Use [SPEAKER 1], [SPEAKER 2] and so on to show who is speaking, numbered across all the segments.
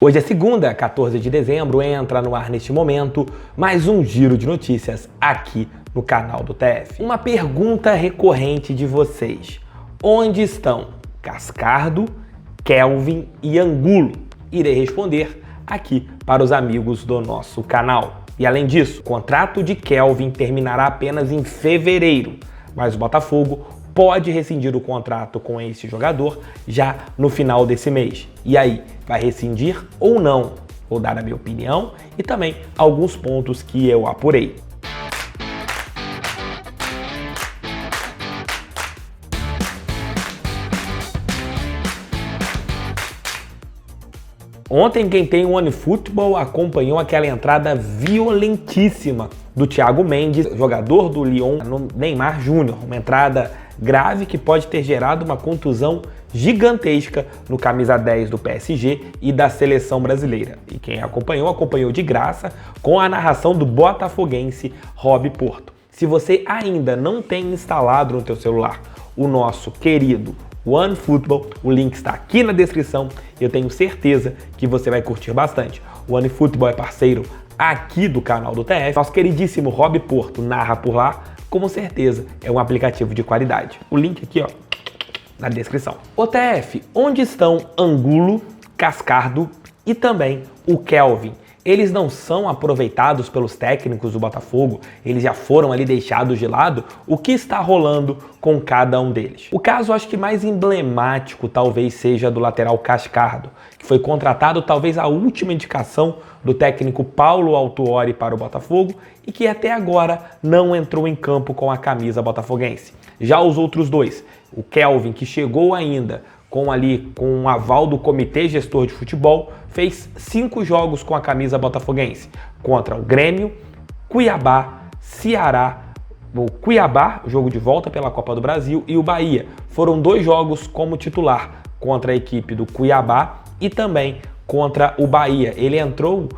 [SPEAKER 1] Hoje é segunda, 14 de dezembro, entra no ar neste momento mais um giro de notícias aqui no canal do TF. Uma pergunta recorrente de vocês: onde estão Cascardo, Kelvin e Angulo? Irei responder aqui para os amigos do nosso canal. E além disso, o contrato de Kelvin terminará apenas em fevereiro, mas o Botafogo pode rescindir o contrato com esse jogador já no final desse mês. E aí, vai rescindir ou não? Vou dar a minha opinião e também alguns pontos que eu apurei. Ontem quem tem o OneFootball acompanhou aquela entrada violentíssima do Thiago Mendes, jogador do Lyon, no Neymar Júnior. Uma entrada grave que pode ter gerado uma contusão gigantesca no camisa 10 do PSG e da seleção brasileira. E quem acompanhou de graça com a narração do botafoguense Rob Porto. Se você ainda não tem instalado no teu celular o nosso querido OneFootball, o link está aqui na descrição e eu tenho certeza que você vai curtir bastante. O OneFootball é parceiro aqui do canal do TF. Nosso queridíssimo Rob Porto narra por lá, com certeza é um aplicativo de qualidade. O link aqui, ó, na descrição. O TF, onde estão Angulo, Cascardo e também o Kelvin? Eles não são aproveitados pelos técnicos do Botafogo, eles já foram ali deixados de lado. O que está rolando com cada um deles? O caso, acho que mais emblemático talvez seja do lateral Cascardo, que foi contratado talvez a última indicação do técnico Paulo Autuori para o Botafogo e que até agora não entrou em campo com a camisa botafoguense. Já os outros dois, o Kelvin, que chegou ainda com um aval do Comitê Gestor de Futebol, fez 5 jogos com a camisa botafoguense, contra o Grêmio, Cuiabá, Ceará, o Cuiabá, jogo de volta pela Copa do Brasil, e o Bahia. Foram 2 jogos como titular, contra a equipe do Cuiabá e também contra o Bahia. Ele entrou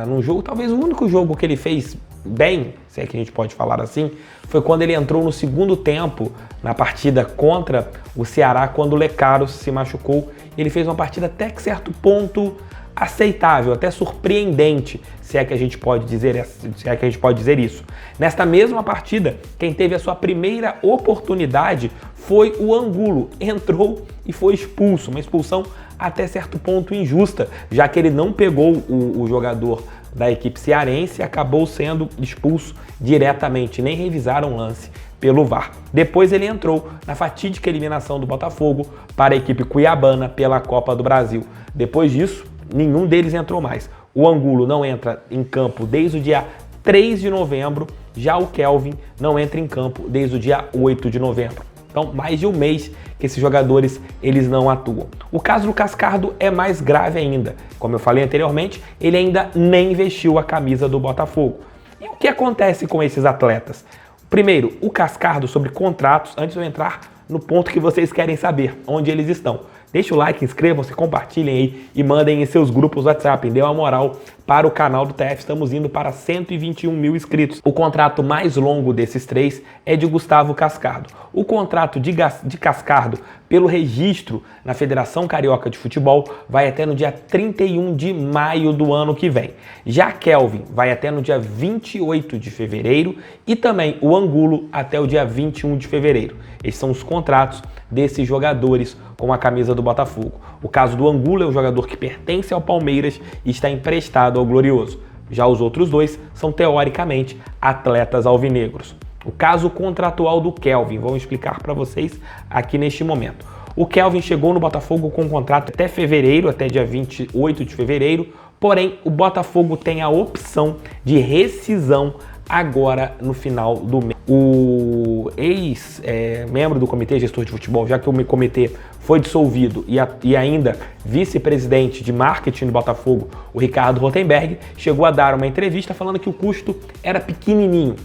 [SPEAKER 1] num jogo, talvez o único jogo que ele fez bem, se é que a gente pode falar assim, foi quando ele entrou no segundo tempo na partida contra o Ceará, quando o Lecaros se machucou. Ele fez uma partida até que certo ponto aceitável, até surpreendente, se é que a gente pode dizer isso. Nesta mesma partida, quem teve a sua primeira oportunidade foi o Angulo. Entrou e foi expulso, uma expulsão até certo ponto injusta, já que ele não pegou o jogador da equipe cearense e acabou sendo expulso diretamente, nem revisaram o lance pelo VAR. Depois ele entrou na fatídica eliminação do Botafogo para a equipe cuiabana pela Copa do Brasil. Depois disso, nenhum deles entrou mais. O Angulo não entra em campo desde o dia 3 de novembro, já o Kelvin não entra em campo desde o dia 8 de novembro. Então, mais de um mês que esses jogadores eles não atuam. O caso do Cascardo é mais grave ainda. Como eu falei anteriormente, ele ainda nem vestiu a camisa do Botafogo. E o que acontece com esses atletas? Primeiro, o Cascardo, sobre contratos, antes de eu entrar no ponto que vocês querem saber, onde eles estão. Deixa o like, inscrevam-se, compartilhem aí e mandem em seus grupos WhatsApp. Dê uma moral para o canal do TF. Estamos indo para 121 mil inscritos. O contrato mais longo desses 3 é de Gustavo Cascardo. O contrato de Cascardo, pelo registro na Federação Carioca de Futebol, vai até no dia 31 de maio do ano que vem. Já Kelvin vai até no dia 28 de fevereiro e também o Angulo até o dia 21 de fevereiro. Esses são os contratos desses jogadores com a camisa do Botafogo. O caso do Angulo é um jogador que pertence ao Palmeiras e está emprestado ao Glorioso. Já os outros 2 são, teoricamente, atletas alvinegros. O caso contratual do Kelvin, vou explicar para vocês aqui neste momento. O Kelvin chegou no Botafogo com um contrato até fevereiro, até dia 28 de fevereiro, porém o Botafogo tem a opção de rescisão agora no final do mês. O ex-membro do Comitê Gestor de Futebol, já que o comitê foi dissolvido, e ainda vice-presidente de marketing do Botafogo, o Ricardo Rotenberg, chegou a dar uma entrevista falando que o custo era pequenininho,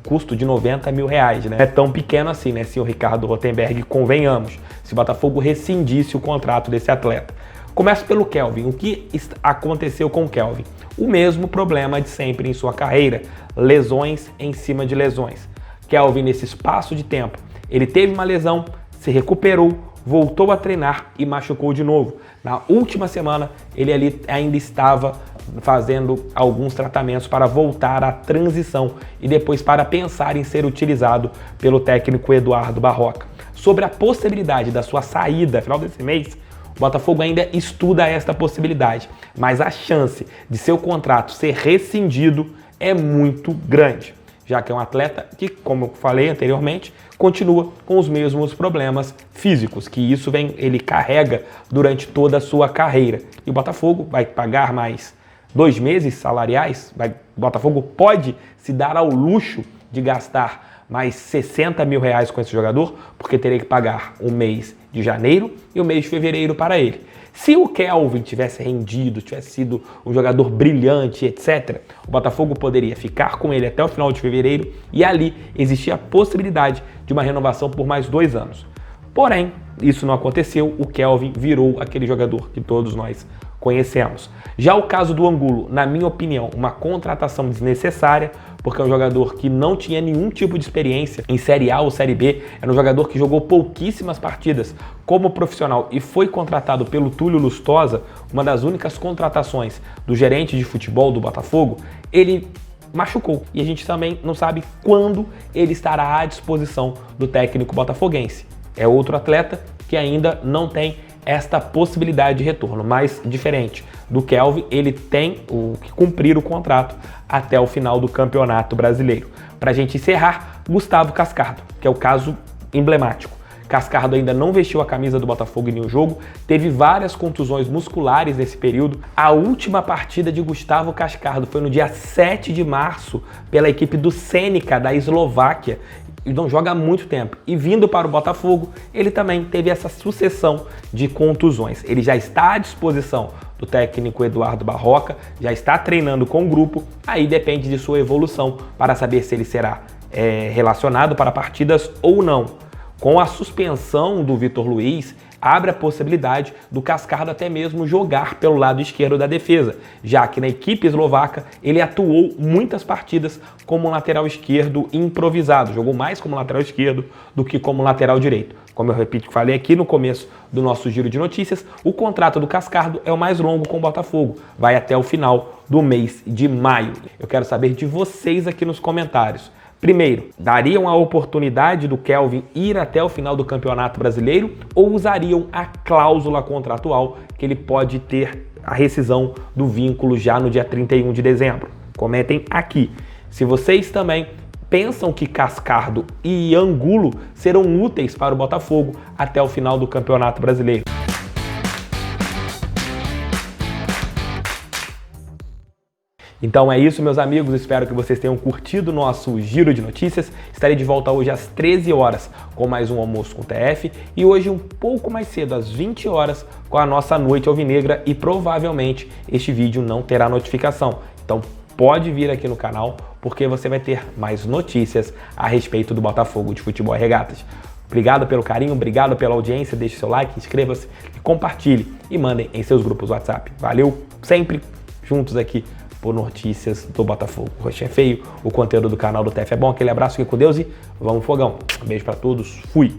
[SPEAKER 1] custo de 90 mil reais, né? Não é tão pequeno assim, né, senhor Ricardo Rotenberg, convenhamos, se o Botafogo rescindisse o contrato desse atleta. Começo pelo Kelvin. O que aconteceu com o Kelvin? O mesmo problema de sempre em sua carreira, lesões em cima de lesões. Kelvin, nesse espaço de tempo, ele teve uma lesão, se recuperou, voltou a treinar e machucou de novo. Na última semana, ele ali ainda estava fazendo alguns tratamentos para voltar à transição e depois para pensar em ser utilizado pelo técnico Eduardo Barroca. Sobre a possibilidade da sua saída no final desse mês, o Botafogo ainda estuda esta possibilidade, mas a chance de seu contrato ser rescindido é muito grande, já que é um atleta que, como eu falei anteriormente, continua com os mesmos problemas físicos, que isso ele carrega durante toda a sua carreira. E o Botafogo vai pagar mais 2 meses salariais, o Botafogo pode se dar ao luxo de gastar mais 60 mil reais com esse jogador, porque teria que pagar o mês de janeiro e o mês de fevereiro para ele. Se o Kelvin tivesse rendido, tivesse sido um jogador brilhante, etc., o Botafogo poderia ficar com ele até o final de fevereiro e ali existia a possibilidade de uma renovação por mais 2 anos. Porém, isso não aconteceu, o Kelvin virou aquele jogador que todos nós conhecemos. Já o caso do Angulo, na minha opinião, uma contratação desnecessária, porque é um jogador que não tinha nenhum tipo de experiência em Série A ou Série B, era um jogador que jogou pouquíssimas partidas como profissional e foi contratado pelo Túlio Lustosa, uma das únicas contratações do gerente de futebol do Botafogo. Ele machucou e a gente também não sabe quando ele estará à disposição do técnico botafoguense. É outro atleta que ainda não tem esta possibilidade de retorno, mas diferente do Kelvin, ele tem que cumprir o contrato até o final do Campeonato Brasileiro. Para a gente encerrar, Gustavo Cascardo, que é o caso emblemático. Cascardo ainda não vestiu a camisa do Botafogo em nenhum jogo, teve várias contusões musculares nesse período. A última partida de Gustavo Cascardo foi no dia 7 de março pela equipe do Senica, da Eslováquia, e não joga há muito tempo. E vindo para o Botafogo, ele também teve essa sucessão de contusões. Ele já está à disposição do técnico Eduardo Barroca, já está treinando com o grupo, aí depende de sua evolução para saber se ele será relacionado para partidas ou não. Com a suspensão do Vitor Luiz, abre a possibilidade do Cascardo até mesmo jogar pelo lado esquerdo da defesa, já que na equipe eslovaca ele atuou muitas partidas como lateral esquerdo improvisado, jogou mais como lateral esquerdo do que como lateral direito. Como eu falei aqui no começo do nosso giro de notícias, o contrato do Cascardo é o mais longo com o Botafogo, vai até o final do mês de maio. Eu quero saber de vocês aqui nos comentários. Primeiro, dariam a oportunidade do Kelvin ir até o final do Campeonato Brasileiro ou usariam a cláusula contratual que ele pode ter a rescisão do vínculo já no dia 31 de dezembro? Comentem aqui. Se vocês também pensam que Cascardo e Angulo serão úteis para o Botafogo até o final do Campeonato Brasileiro. Então é isso, meus amigos, espero que vocês tenham curtido o nosso giro de notícias. Estarei de volta hoje às 13 horas com mais um Almoço com TF e hoje um pouco mais cedo, às 20 horas, com a nossa Noite Alvinegra e provavelmente este vídeo não terá notificação. Então pode vir aqui no canal porque você vai ter mais notícias a respeito do Botafogo de Futebol e Regatas. Obrigado pelo carinho, obrigado pela audiência, deixe seu like, inscreva-se, compartilhe e mandem em seus grupos WhatsApp. Valeu, sempre juntos aqui por notícias do Botafogo. O rostinho é feio, o conteúdo do canal do TF é bom. Aquele abraço, fique com Deus e vamos fogão. Um beijo pra todos, fui!